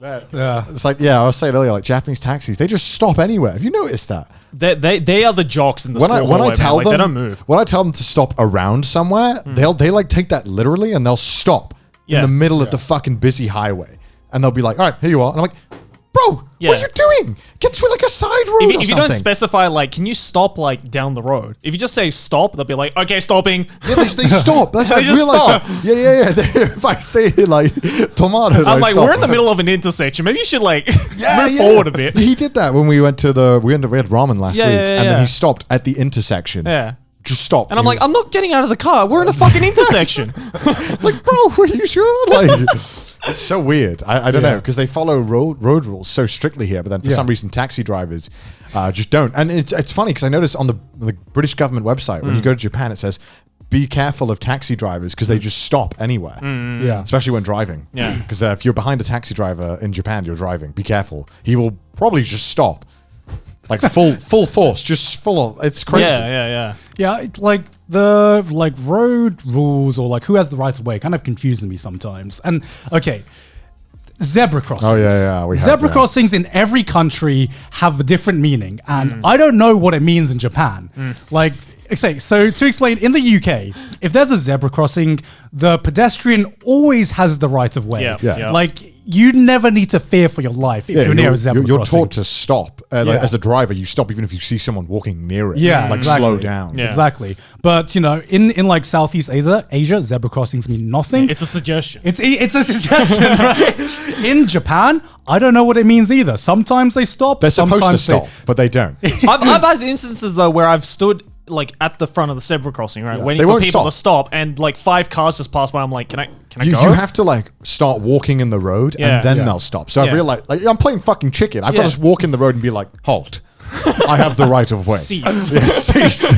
Yeah. It's like, I was saying earlier, like Japanese taxis, they just stop anywhere. Have you noticed that? They are the jocks in the school When I tell them, they don't move. When I tell them to stop around somewhere, they like take that literally and they'll stop in the middle of the fucking busy highway. And they'll be like, all right, here you are. And I'm like, bro, what are you doing? Get to like a side road or something. If you don't specify, like, can you stop like down the road? If you just say stop, they'll be like, okay, stopping. Yeah, they stop. That's what I realized. Yeah. If I say like tomato, I'm like, we're in the middle of an intersection. Maybe you should like move forward a bit. He did that when we went to we had ramen last week, and then he stopped at the intersection. Yeah. Just stopped. And I'm like, I'm not getting out of the car. We're in a fucking intersection. Like, bro, are you sure? Like, it's so weird. I don't know, because they follow road rules so strictly here, but then for some reason taxi drivers just don't. And it's funny because I noticed on the British government website, when you go to Japan, it says, be careful of taxi drivers because they just stop anywhere. Yeah. Especially when driving. Yeah. Because if you're behind a taxi driver in Japan, you're driving. Be careful. He will probably just stop. Like full force, just full. It's crazy. Yeah, it's like the road rules or like who has the right of way kind of confuses me sometimes. And okay, zebra crossings. Oh yeah. Zebra crossings in every country have a different meaning, and I don't know what it means in Japan. Like, okay, so to explain, in the UK, if there's a zebra crossing, the pedestrian always has the right of way. Yeah. Like, you never need to fear for your life if you're near a zebra crossing. You're taught to stop. Like, as a driver, you stop even if you see someone walking near it. Yeah, like exactly. slow down. Yeah. Exactly. But, you know, in like Southeast Asia, zebra crossings mean nothing. It's a suggestion. It's a suggestion, right? In Japan, I don't know what it means either. Sometimes they stop. They're supposed to stop, but they don't. I've had instances though where I've stood like at the front of the zebra crossing, right, waiting They for won't people stop. to stop, and like 5 cars just pass by. I'm like, can I go? You have to like start walking in and then they'll stop. So I've realized, like, I'm playing fucking chicken. I've got to just walk in the road and be like, halt. I have the right of way. Cease. Yeah, cease.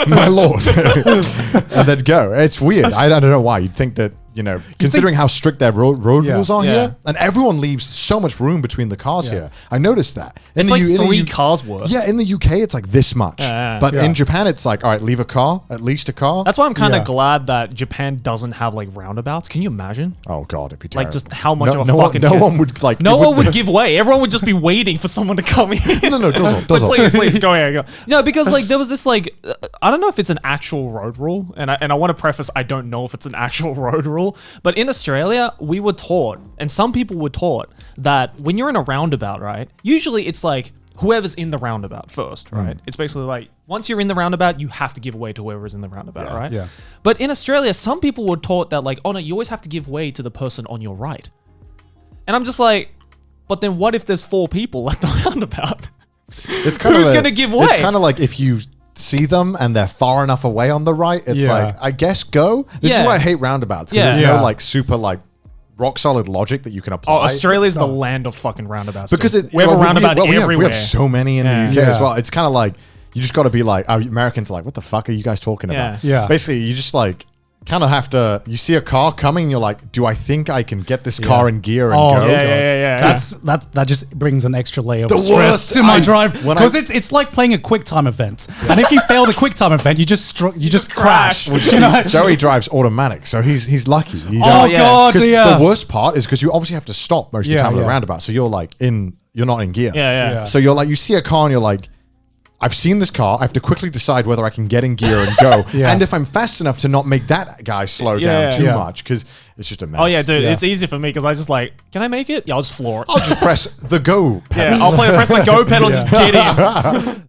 My lord. And then go. It's weird. I don't know why. You'd think that, you know, considering how strict their road rules are here, and everyone leaves so much room between the cars here. I noticed that. It's like 3 cars worth. Yeah, in the UK, it's like this much. But in Japan, it's like, all right, leave a car, at least a car. That's why I'm kind of glad that Japan doesn't have like roundabouts. Can you imagine? Oh God, it'd be terrible. Like just how much of a no fucking no one would like. No one would give way. Everyone would just be waiting for someone to come in. No, doesn't. Please, go ahead, go. No, because like there was this like I don't know if it's an actual road rule, and I want to preface I don't know if it's an actual road rule, but in Australia we were taught, and some people were taught that when you're in a roundabout, right? Usually it's like whoever's in the roundabout first, right? It's basically like once you're in the roundabout, you have to give way to whoever's in the roundabout, right? Yeah. But in Australia, some people were taught that like, oh no, you always have to give way to the person on your right. And I'm just like, but then what if there's 4 people at the roundabout? It's kind Who's of going to give way? It's kind of like if you see them and they're far enough away on the right, it's like, I guess go. This is why I hate roundabouts, because there's no like super like rock solid logic that you can apply. Oh, Australia's the land of fucking roundabouts. Because we have a roundabout everywhere. We have so many in the UK as well. It's kind of like, you just got to be like, Americans are like, what the fuck are you guys talking about? Yeah. Basically, you just like, kind of have to, you see a car coming, you're like, do I think I can get this car in gear and go? That just brings an extra layer of The stress worst. to my drive, because it's like playing a quick time event, and if you fail the quick time event, you just crash. Joey drives automatic, so he's lucky. God, the worst part is because you obviously have to stop most of the time in the roundabout, so you're like you're not in gear. So you're like, you see a car and you're like, I've seen this car. I have to quickly decide whether I can get in gear and go. And if I'm fast enough to not make that guy slow down too much, because it's just a mess. Oh, yeah, dude. It's easy for me because I just like, can I make it? Yeah, I'll just floor it. I'll just press the go pedal. Yeah, I'll press the go pedal and just get in.